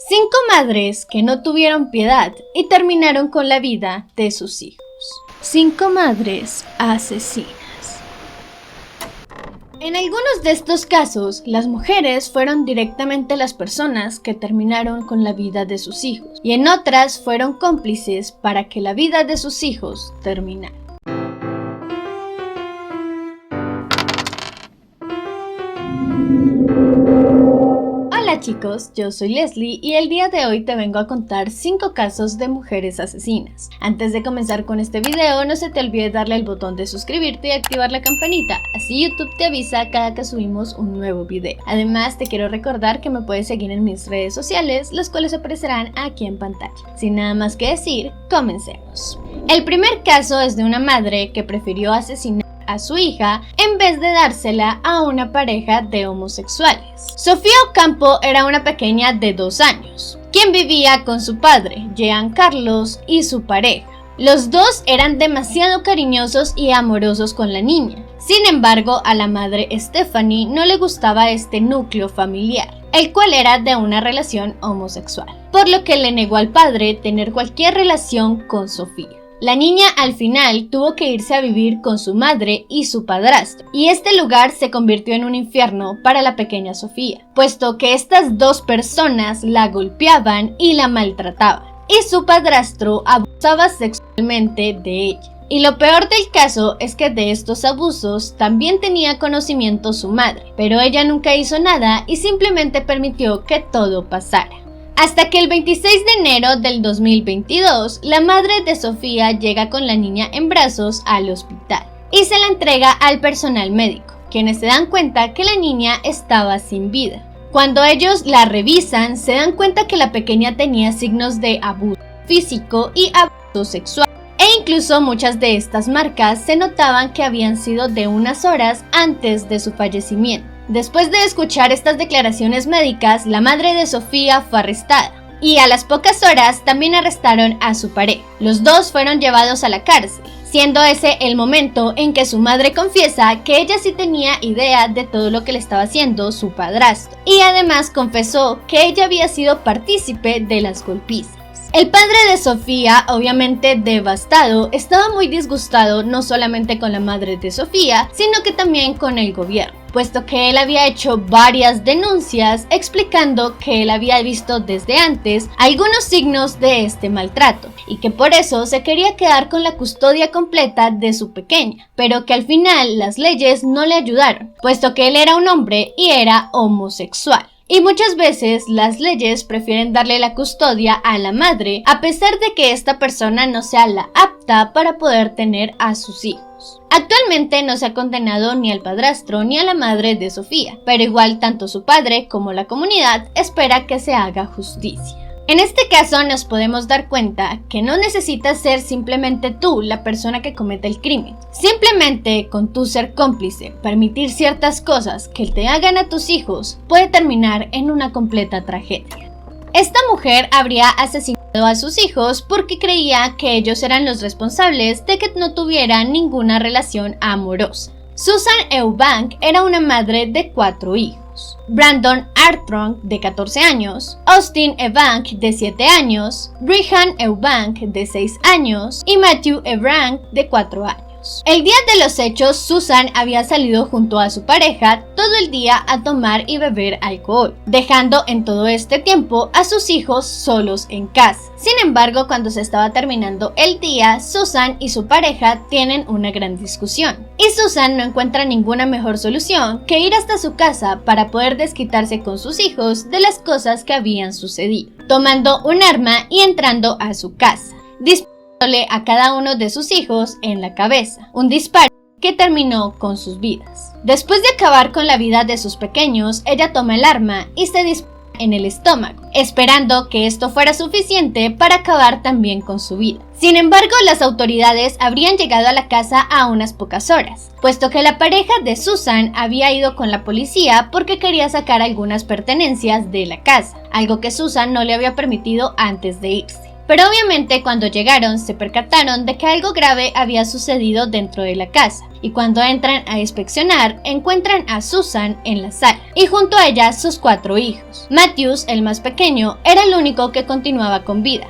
5 madres que no tuvieron piedad y terminaron con la vida de sus hijos. 5 madres asesinas. En algunos de estos casos, las mujeres fueron directamente las personas que terminaron con la vida de sus hijos, y en otras fueron cómplices para que la vida de sus hijos terminara. Hola chicos, yo soy Leslie y el día de hoy te vengo a contar 5 casos de mujeres asesinas. Antes de comenzar con este video, no se te olvide darle al botón de suscribirte y activar la campanita, así YouTube te avisa cada que subimos un nuevo video. Además, te quiero recordar que me puedes seguir en mis redes sociales, los cuales aparecerán aquí en pantalla. Sin nada más que decir, comencemos. El primer caso es de una madre que prefirió asesinar a su hija en vez de dársela a una pareja de homosexuales. Sofía Ocampo era una pequeña de 2 años, quien vivía con su padre, Jean Carlos, y su pareja. Los dos eran demasiado cariñosos y amorosos con la niña. Sin embargo, a la madre Stephanie no le gustaba este núcleo familiar, el cual era de una relación homosexual, por lo que le negó al padre tener cualquier relación con Sofía. La niña al final tuvo que irse a vivir con su madre y su padrastro, y este lugar se convirtió en un infierno para la pequeña Sofía, puesto que estas dos personas la golpeaban y la maltrataban, y su padrastro abusaba sexualmente de ella. Y lo peor del caso es que de estos abusos también tenía conocimiento su madre, pero ella nunca hizo nada y simplemente permitió que todo pasara. Hasta que el 26 de enero del 2022, la madre de Sofía llega con la niña en brazos al hospital y se la entrega al personal médico, quienes se dan cuenta que la niña estaba sin vida. Cuando ellos la revisan, se dan cuenta que la pequeña tenía signos de abuso físico y abuso sexual, e incluso muchas de estas marcas se notaban que habían sido de unas horas antes de su fallecimiento. Después de escuchar estas declaraciones médicas, la madre de Sofía fue arrestada y a las pocas horas también arrestaron a su pareja. Los dos fueron llevados a la cárcel, siendo ese el momento en que su madre confiesa que ella sí tenía idea de todo lo que le estaba haciendo su padrastro, y además confesó que ella había sido partícipe de las golpizas. El padre de Sofía, obviamente devastado, estaba muy disgustado no solamente con la madre de Sofía, sino que también con el gobierno, puesto que él había hecho varias denuncias explicando que él había visto desde antes algunos signos de este maltrato y que por eso se quería quedar con la custodia completa de su pequeña, pero que al final las leyes no le ayudaron, puesto que él era un hombre y era homosexual. Y muchas veces las leyes prefieren darle la custodia a la madre a pesar de que esta persona no sea la apta para poder tener a sus hijos. Actualmente no se ha condenado ni al padrastro ni a la madre de Sofía, pero igual tanto su padre como la comunidad espera que se haga justicia. En este caso nos podemos dar cuenta que no necesitas ser simplemente tú la persona que comete el crimen. Simplemente con tu ser cómplice, permitir ciertas cosas que te hagan a tus hijos puede terminar en una completa tragedia. Esta mujer habría asesinado a sus hijos porque creía que ellos eran los responsables de que no tuvieran ninguna relación amorosa. Susan Eubank era una madre de 4 hijos. Brandon Armstrong, de 14 años, Austin Eubank, de 7 años, Rehan Eubank, de 6 años, y Matthew Eubank, de 4 años. El día de los hechos, Susan había salido junto a su pareja todo el día a tomar y beber alcohol, dejando en todo este tiempo a sus hijos solos en casa. Sin embargo, cuando se estaba terminando el día, Susan y su pareja tienen una gran discusión, y Susan no encuentra ninguna mejor solución que ir hasta su casa para poder desquitarse con sus hijos de las cosas que habían sucedido, tomando un arma y entrando a su casa, disparándole a cada uno de sus hijos en la cabeza, un disparo que terminó con sus vidas. Después de acabar con la vida de sus pequeños, ella toma el arma y se dispara en el estómago, esperando que esto fuera suficiente para acabar también con su vida. Sin embargo, las autoridades habrían llegado a la casa a unas pocas horas, puesto que la pareja de Susan había ido con la policía porque quería sacar algunas pertenencias de la casa, algo que Susan no le había permitido antes de irse. pero obviamente cuando llegaron se percataron de que algo grave había sucedido dentro de la casa, y cuando entran a inspeccionar encuentran a Susan en la sala, y junto a ella sus 4 hijos. Matthews, el más pequeño, era el único que continuaba con vida.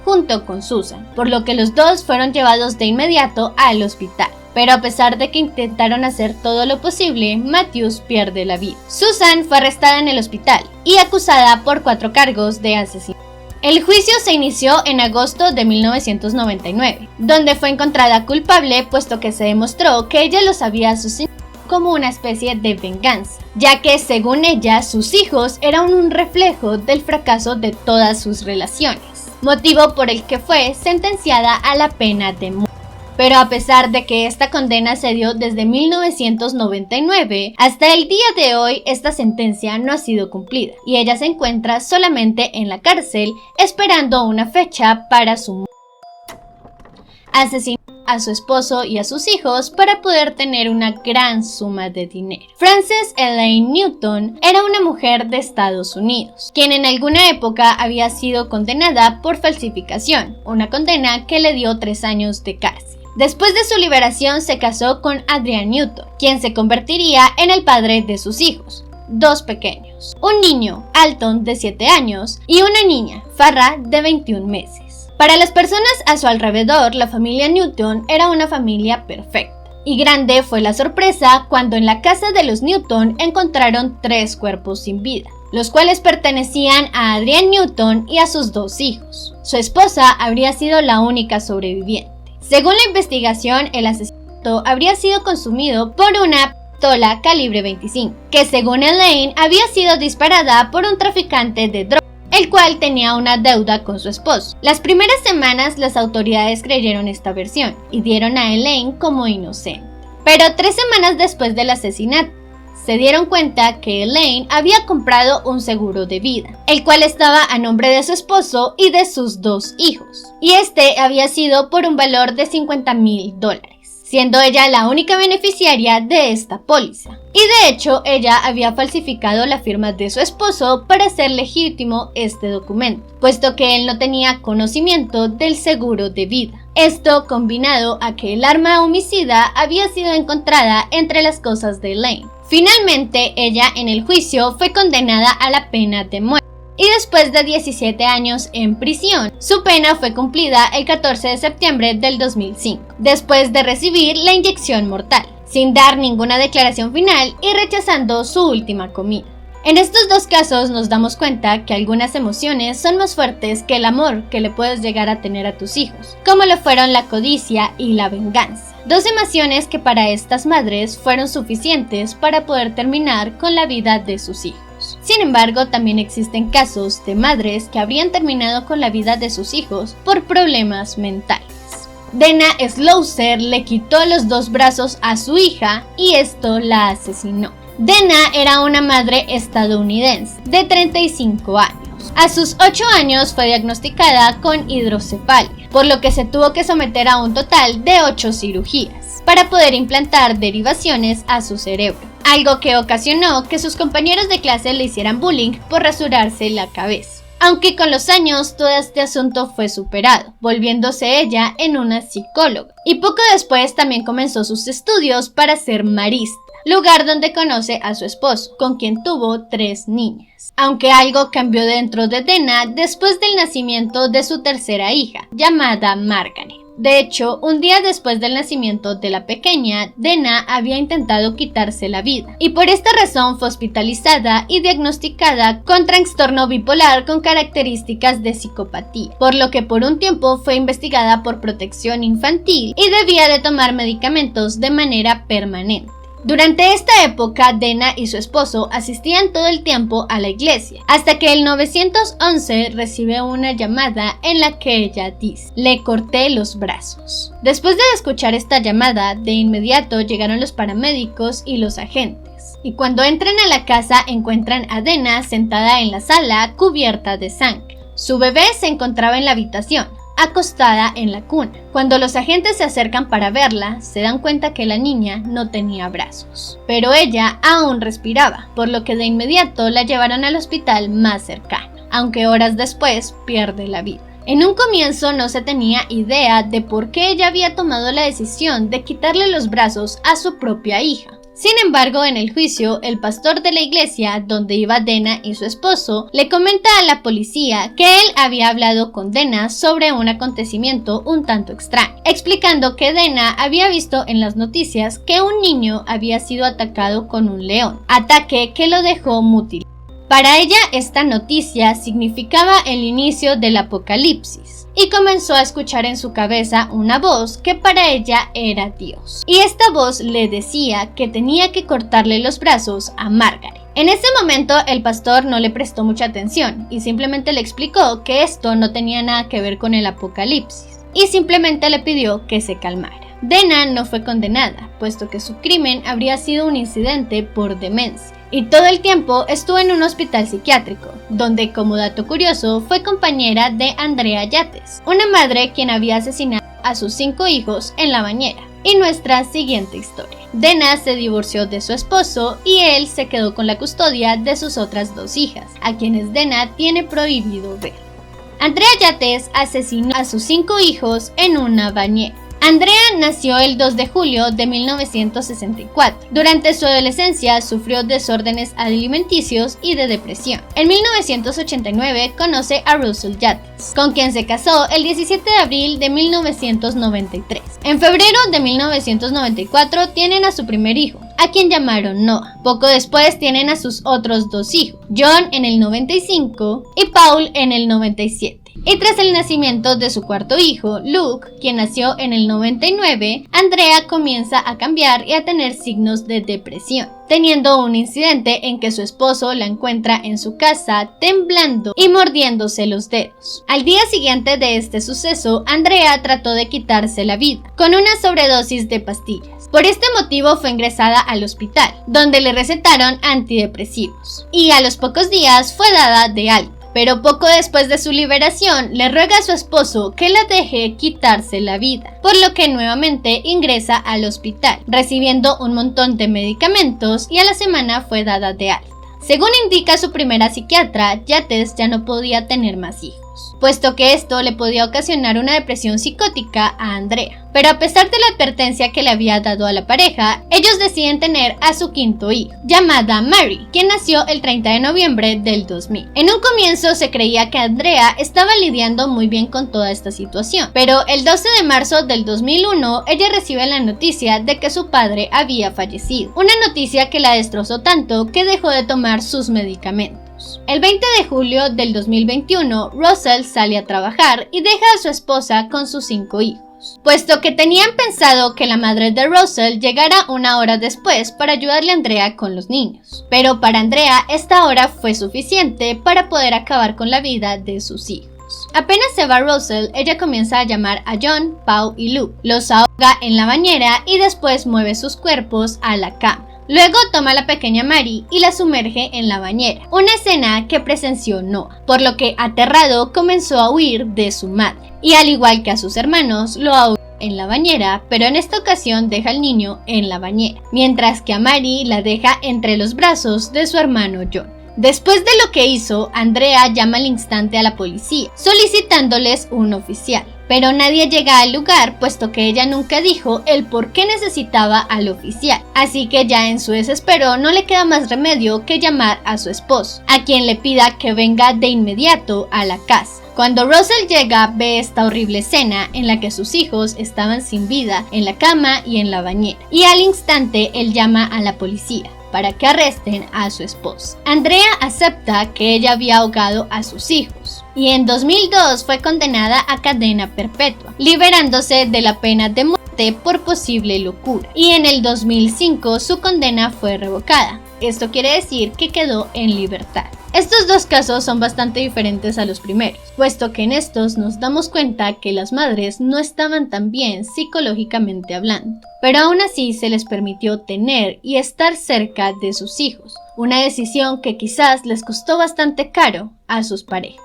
Junto con Susan, por lo que los dos fueron llevados de inmediato al hospital. Pero a pesar de que intentaron hacer todo lo posible, Matthews pierde la vida. Susan fue arrestada en el hospital y acusada por 4 cargos de asesinato. El juicio se inició en agosto de 1999, donde fue encontrada culpable puesto que se demostró que ella los había asesinado como una especie de venganza, ya que según ella sus hijos eran un reflejo del fracaso de todas sus relaciones, motivo por el que fue sentenciada a la pena de muerte. Pero a pesar de que esta condena se dio desde 1999, hasta el día de hoy esta sentencia no ha sido cumplida y ella se encuentra solamente en la cárcel esperando una fecha para su muerte. Asesinó a su esposo y a sus hijos para poder tener una gran suma de dinero. Frances Elaine Newton era una mujer de Estados Unidos, quien en alguna época había sido condenada por falsificación, una condena que le dio 3 años de cárcel. Después de su liberación se casó con Adrian Newton, quien se convertiría en el padre de sus hijos, 2 pequeños, un niño, Alton, de 7 años, y una niña, Farrah, de 21 meses. Para las personas a su alrededor, la familia Newton era una familia perfecta. Y grande fue la sorpresa cuando en la casa de los Newton encontraron 3 cuerpos sin vida, los cuales pertenecían a Adrian Newton y a sus 2 hijos. Su esposa habría sido la única sobreviviente. Según la investigación, el asesinato habría sido consumido por una pistola calibre 25, que según Elaine había sido disparada por un traficante de drogas, el cual tenía una deuda con su esposo. Las primeras semanas las autoridades creyeron esta versión y dieron a Elaine como inocente. Pero 3 semanas después del asesinato, se dieron cuenta que Elaine había comprado un seguro de vida, el cual estaba a nombre de su esposo y de sus 2 hijos, y este había sido por un valor de $50,000, siendo ella la única beneficiaria de esta póliza. Y de hecho, ella había falsificado la firma de su esposo para hacer legítimo este documento, puesto que él no tenía conocimiento del seguro de vida. Esto combinado a que el arma homicida había sido encontrada entre las cosas de Elaine. Finalmente, ella en el juicio fue condenada a la pena de muerte. Y después de 17 años en prisión, su pena fue cumplida el 14 de septiembre del 2005, después de recibir la inyección mortal, sin dar ninguna declaración final y rechazando su última comida. En estos 2 casos nos damos cuenta que algunas emociones son más fuertes que el amor que le puedes llegar a tener a tus hijos, como lo fueron la codicia y la venganza. 2 emociones que para estas madres fueron suficientes para poder terminar con la vida de sus hijos. Sin embargo, también existen casos de madres que habrían terminado con la vida de sus hijos por problemas mentales. Dana Slouser le quitó los 2 brazos a su hija y esto la asesinó. Dana era una madre estadounidense de 35 años. A sus 8 años fue diagnosticada con hidrocefalia, por lo que se tuvo que someter a un total de 8 cirugías para poder implantar derivaciones a su cerebro, algo que ocasionó que sus compañeros de clase le hicieran bullying por rasurarse la cabeza. Aunque con los años todo este asunto fue superado, volviéndose ella en una psicóloga. Y poco después también comenzó sus estudios para ser marista, lugar donde conoce a su esposo, con quien tuvo 3 niñas. Aunque algo cambió dentro de Dana después del nacimiento de su tercera hija, llamada Margaret. De hecho, un día después del nacimiento de la pequeña, Dana había intentado quitarse la vida, y por esta razón fue hospitalizada y diagnosticada con trastorno bipolar con características de psicopatía, por lo que por un tiempo fue investigada por protección infantil y debía de tomar medicamentos de manera permanente. Durante esta época, Dana y su esposo asistían todo el tiempo a la iglesia, hasta que el 911 recibe una llamada en la que ella dice: "Le corté los brazos". Después de escuchar esta llamada, de inmediato llegaron los paramédicos y los agentes, y cuando entran a la casa encuentran a Dana sentada en la sala cubierta de sangre. Su bebé se encontraba en la habitación, acostada en la cuna. Cuando los agentes se acercan para verla, se dan cuenta que la niña no tenía brazos, pero ella aún respiraba, por lo que de inmediato la llevaron al hospital más cercano, aunque horas después pierde la vida. En un comienzo no se tenía idea de por qué ella había tomado la decisión de quitarle los brazos a su propia hija. Sin embargo, en el juicio, el pastor de la iglesia donde iba Dana y su esposo le comenta a la policía que él había hablado con Dana sobre un acontecimiento un tanto extraño, explicando que Dana había visto en las noticias que un niño había sido atacado con un león, ataque que lo dejó mutilado. Para ella, esta noticia significaba el inicio del apocalipsis y comenzó a escuchar en su cabeza una voz que para ella era Dios. Y esta voz le decía que tenía que cortarle los brazos a Margaret. En ese momento el pastor no le prestó mucha atención y simplemente le explicó que esto no tenía nada que ver con el apocalipsis y simplemente le pidió que se calmara. Dana no fue condenada, puesto que su crimen habría sido un incidente por demencia. Y todo el tiempo estuvo en un hospital psiquiátrico, donde como dato curioso fue compañera de Andrea Yates, una madre quien había asesinado a sus 5 hijos en la bañera. Y nuestra siguiente historia. Dana se divorció de su esposo y él se quedó con la custodia de sus otras 2 hijas, a quienes Dana tiene prohibido ver. Andrea Yates asesinó a sus 5 hijos en una bañera. Andrea nació el 2 de julio de 1964. Durante su adolescencia sufrió desórdenes alimenticios y de depresión. En 1989 conoce a Russell Yates, con quien se casó el 17 de abril de 1993. En febrero de 1994 tienen a su primer hijo, a quien llamaron Noah. Poco después tienen a sus otros 2 hijos, John en el 95 y Paul en el 97. Y tras el nacimiento de su cuarto hijo, Luke, quien nació en el 99, Andrea comienza a cambiar y a tener signos de depresión, teniendo un incidente en que su esposo la encuentra en su casa temblando y mordiéndose los dedos. Al día siguiente de este suceso, Andrea trató de quitarse la vida con una sobredosis de pastillas. Por este motivo fue ingresada al hospital, donde le recetaron antidepresivos, y a los pocos días fue dada de alta. Pero poco después de su liberación, le ruega a su esposo que la deje quitarse la vida, por lo que nuevamente ingresa al hospital, recibiendo un montón de medicamentos y a la semana fue dada de alta. Según indica su primera psiquiatra, Yates ya no podía tener más hijos, puesto que esto le podía ocasionar una depresión psicótica a Andrea. Pero a pesar de la advertencia que le había dado a la pareja, ellos deciden tener a su 5º hijo, llamada Mary, quien nació el 30 de noviembre del 2000. En un comienzo se creía que Andrea estaba lidiando muy bien con toda esta situación, pero el 12 de marzo del 2001 ella recibe la noticia de que su padre había fallecido, una noticia que la destrozó tanto que dejó de tomar sus medicamentos. El 20 de julio del 2021, Russell sale a trabajar y deja a su esposa con sus 5 hijos, puesto que tenían pensado que la madre de Russell llegara una hora después para ayudarle a Andrea con los niños. Pero para Andrea esta hora fue suficiente para poder acabar con la vida de sus hijos. Apenas se va Russell, ella comienza a llamar a John, Paul y Luke, los ahoga en la bañera y después mueve sus cuerpos a la cama. Luego toma a la pequeña Mary y la sumerge en la bañera, una escena que presenció Noah, por lo que aterrado comenzó a huir de su madre, y al igual que a sus hermanos lo ahogó en la bañera, pero en esta ocasión deja al niño en la bañera, mientras que a Mary la deja entre los brazos de su hermano John. Después de lo que hizo, Andrea llama al instante a la policía, solicitándoles un oficial. Pero nadie llega al lugar, puesto que ella nunca dijo el por qué necesitaba al oficial. Así que ya en su desespero no le queda más remedio que llamar a su esposo, a quien le pida que venga de inmediato a la casa. Cuando Russell llega, ve esta horrible escena en la que sus hijos estaban sin vida en la cama y en la bañera. Y al instante él llama a la policía para que arresten a su esposa. Andrea acepta que ella había ahogado a sus hijos y en 2002 fue condenada a cadena perpetua, liberándose de la pena de muerte por posible locura. Y en el 2005 su condena fue revocada. Esto quiere decir que quedó en libertad. Estos 2 casos son bastante diferentes a los primeros, puesto que en estos nos damos cuenta que las madres no estaban tan bien psicológicamente hablando, pero aún así se les permitió tener y estar cerca de sus hijos, una decisión que quizás les costó bastante caro a sus parejas.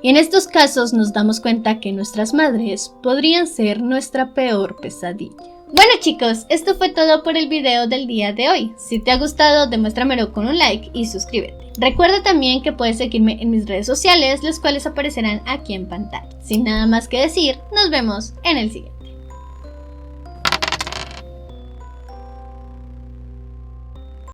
Y en estos casos nos damos cuenta que nuestras madres podrían ser nuestra peor pesadilla. Bueno chicos, esto fue todo por el video del día de hoy. Si te ha gustado, demuéstramelo con un like y suscríbete. Recuerda también que puedes seguirme en mis redes sociales, las cuales aparecerán aquí en pantalla. Sin nada más que decir, nos vemos en el siguiente.